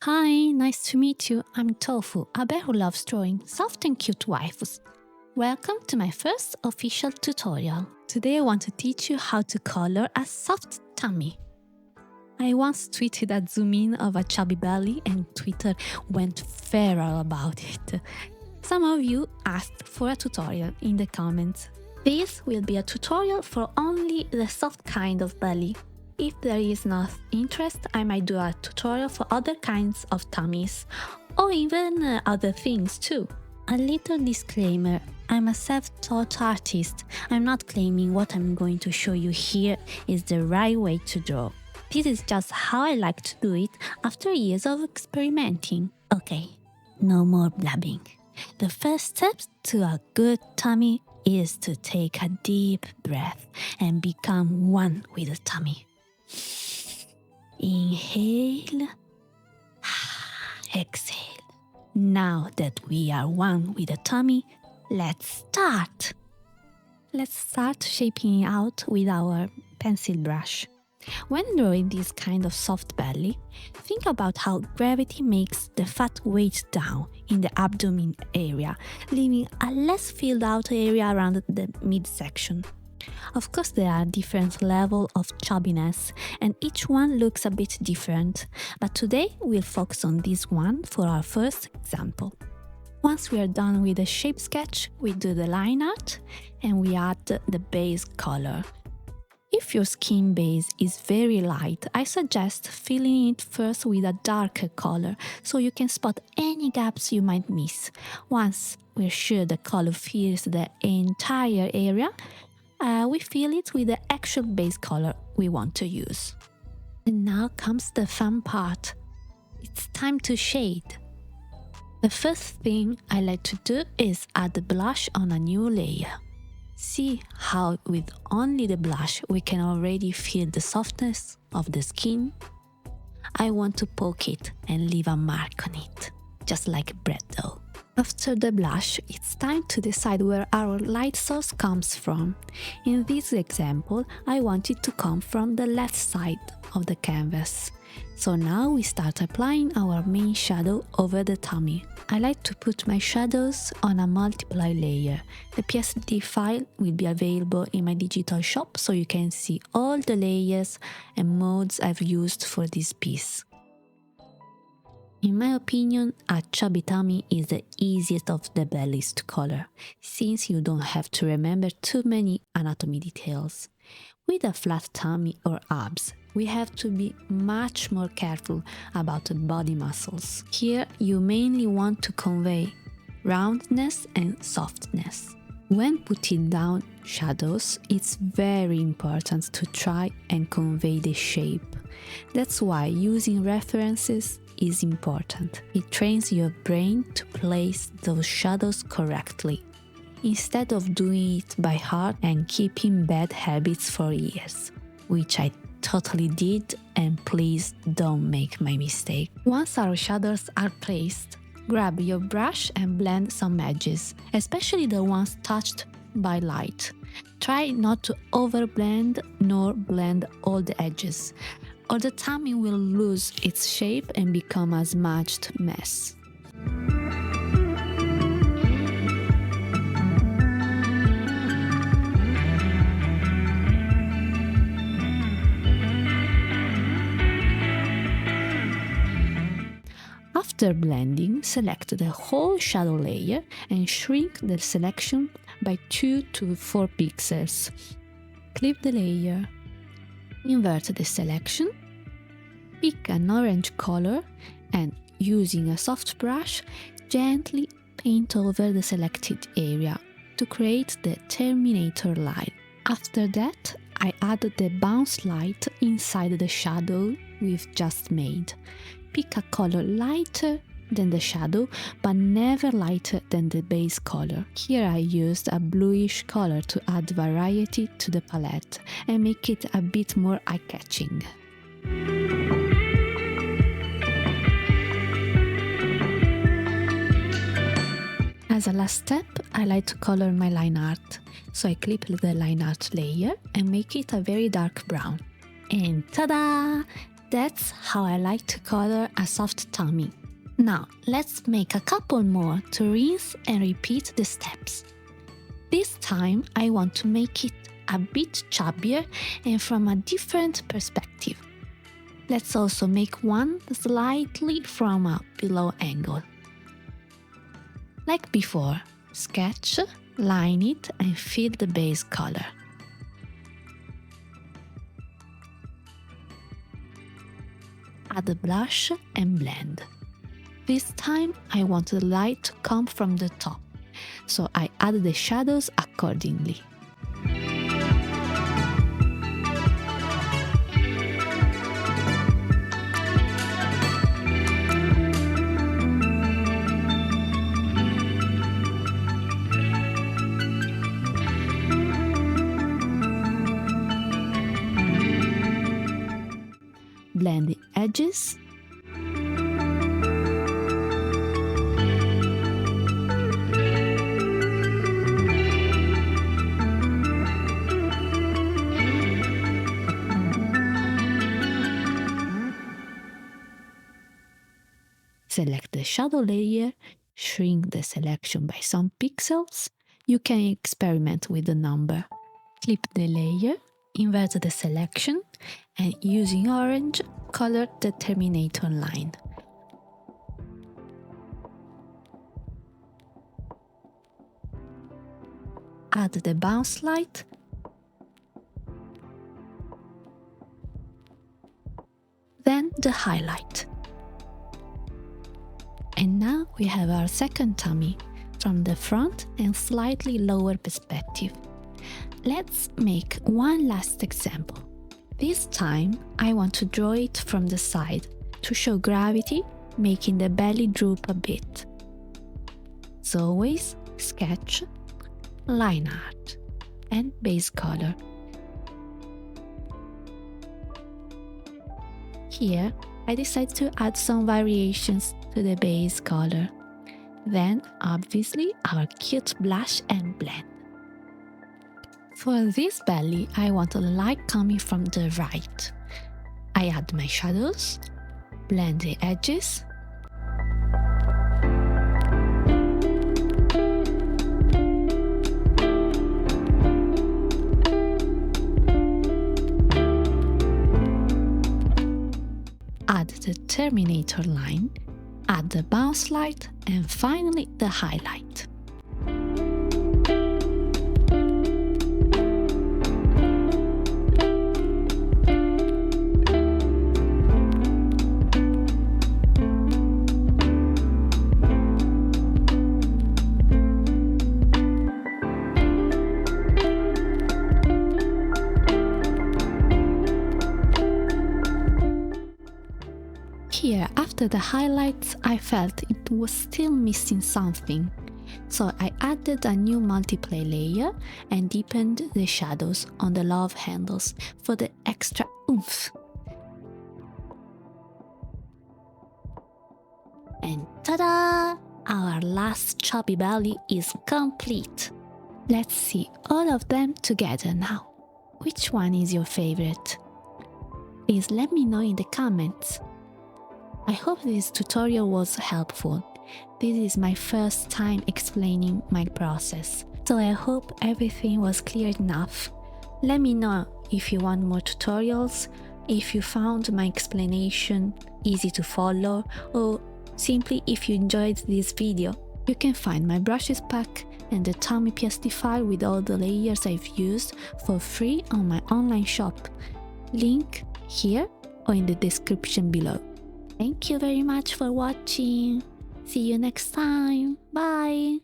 Hi, nice to meet you. I'm Tofu, a bear who loves drawing soft and cute waifus. Welcome to my first official tutorial. Today I want to teach you how to color a soft tummy. I once tweeted a zoom in of a chubby belly and Twitter went feral about it. Some of you asked for a tutorial in the comments. This will be a tutorial for only the soft kind of belly. If there is not interest, I might do a tutorial for other kinds of tummies, or even other things too. A little disclaimer, I'm a self-taught artist. I'm not claiming what I'm going to show you here is the right way to draw. This is just how I like to do it after years of experimenting. Okay, no more blabbing. The first step to a good tummy is to take a deep breath and become one with the tummy. Inhale, exhale. Now that we are one with the tummy, let's start. Let's start shaping it out with our pencil brush. When drawing this kind of soft belly, think about how gravity makes the fat weight down in the abdomen area, leaving a less filled out area around the midsection. Of course, there are different levels of chubbiness, and each one looks a bit different, but today we'll focus on this one for our first example. Once we are done with the shape sketch, we do the line art and we add the base color. If your skin base is very light, I suggest filling it first with a darker color so you can spot any gaps you might miss. Once we're sure the color fills the entire area, we fill it with the actual base color we want to use. And now comes the fun part. It's time to shade. The first thing I like to do is add the blush on a new layer. See how with only the blush we can already feel the softness of the skin? I want to poke it and leave a mark on it, just like bread dough. After the blush, it's time to decide where our light source comes from. In this example, I want it to come from the left side of the canvas. So now we start applying our main shadow over the tummy. I like to put my shadows on a multiply layer. The PSD file will be available in my digital shop so you can see all the layers and modes I've used for this piece. In my opinion, a chubby tummy is the easiest of the bellies to color, since you don't have to remember too many anatomy details. With a flat tummy or abs, we have to be much more careful about the body muscles. Here, you mainly want to convey roundness and softness. When putting down shadows, it's very important to try and convey the shape. That's why using references is important. It trains your brain to place those shadows correctly, instead of doing it by heart and keeping bad habits for years, which I totally did, and please don't make my mistake. Once our shadows are placed, grab your brush and blend some edges, especially the ones touched by light. Try not to overblend nor blend all the edges, or the tummy will lose its shape and become a smudged mess. After blending, select the whole shadow layer and shrink the selection by 2 to 4 pixels. Clip the layer. Invert the selection, pick an orange color and, using a soft brush, gently paint over the selected area to create the terminator line. After that, I add the bounce light inside the shadow we've just made. Pick a color lighter than the shadow, but never lighter than the base color. Here I used a bluish color to add variety to the palette and make it a bit more eye-catching. As a last step, I like to color my line art, so I clip the line art layer and make it a very dark brown. And ta-da! That's how I like to color a soft tummy. Now, let's make a couple more to rinse and repeat the steps. This time, I want to make it a bit chubbier and from a different perspective. Let's also make one slightly from a below angle. Like before, sketch, line it and fill the base color. Add the blush and blend. This time I want the light to come from the top, so I add the shadows accordingly. Blend the edges. Select the shadow layer, shrink the selection by some pixels. You can experiment with the number. Flip the layer, invert the selection, and using orange, color the terminator line. Add the bounce light, then the highlight. And now we have our second tummy from the front and slightly lower perspective. Let's make one last example. This time I want to draw it from the side to show gravity, making the belly droop a bit. As always, sketch, line art, and base color. Here, I decided to add some variations to the base color. Then, obviously, our cute blush and blend. For this belly, I want a light coming from the right. I add my shadows, blend the edges, add the terminator line, add the bounce light, and finally the highlight. Here, after the highlights, I felt it was still missing something, so I added a new multiply layer and deepened the shadows on the love handles for the extra oomph. And ta-da! Our last chubby belly is complete. Let's see all of them together now. Which one is your favorite? Please let me know in the comments. I hope this tutorial was helpful. This is my first time explaining my process, so I hope everything was clear enough. Let me know if you want more tutorials, if you found my explanation easy to follow, or simply if you enjoyed this video. You can find my brushes pack and the Tommy PSD file with all the layers I've used for free on my online shop. Link here or in the description below. Thank you very much for watching. See you next time. Bye.